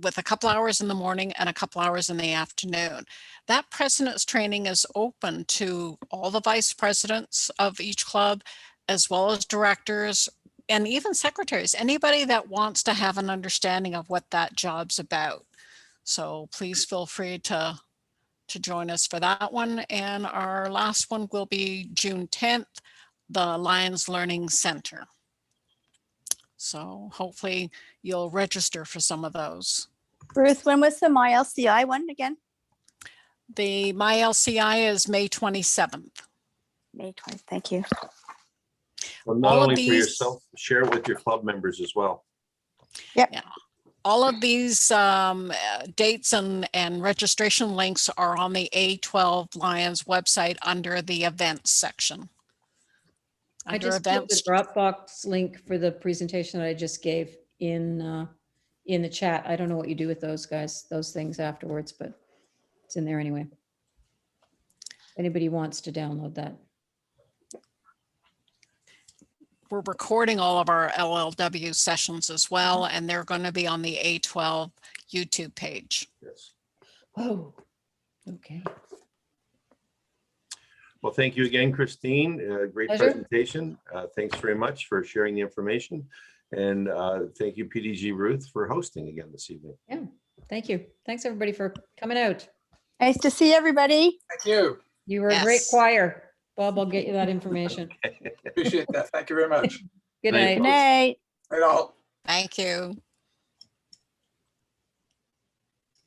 with a couple hours in the morning and a couple hours in the afternoon. That president's training is open to all the vice presidents of each club, as well as directors and even secretaries, anybody that wants to have an understanding of what that job's about. So please feel free to join us for that one. And our last one will be June 10th, the Lions Learning Center. So hopefully you'll register for some of those. Ruth, when was the MyLCI one again? The MyLCI is May 27th. May 20th. Thank you. Well, not All of only for these- yourself, share it with your club members as well. All of these dates and registration links are on the A12 Lions website under the events section. I Under just put events, the Dropbox link for the presentation that I just gave in the chat. I don't know what you do with those guys, those things afterwards, but it's in there anyway. If anybody wants to download that. we're recording all of our LLW sessions as well, and they're going to be on the A12 YouTube page. Yes. Oh, okay. Well, thank you again, Christine. Great Pleasure. presentation. Thanks very much for sharing the information. And thank you, PDG Ruth, for hosting again this evening. Yeah, thank you. Thanks, everybody, for coming out. Nice to see everybody. Thank you. You were a great Yes. choir. Bob, I'll get you that information. Appreciate that. Thank you very much. Good Night, night. Good night. Right all. Thank you.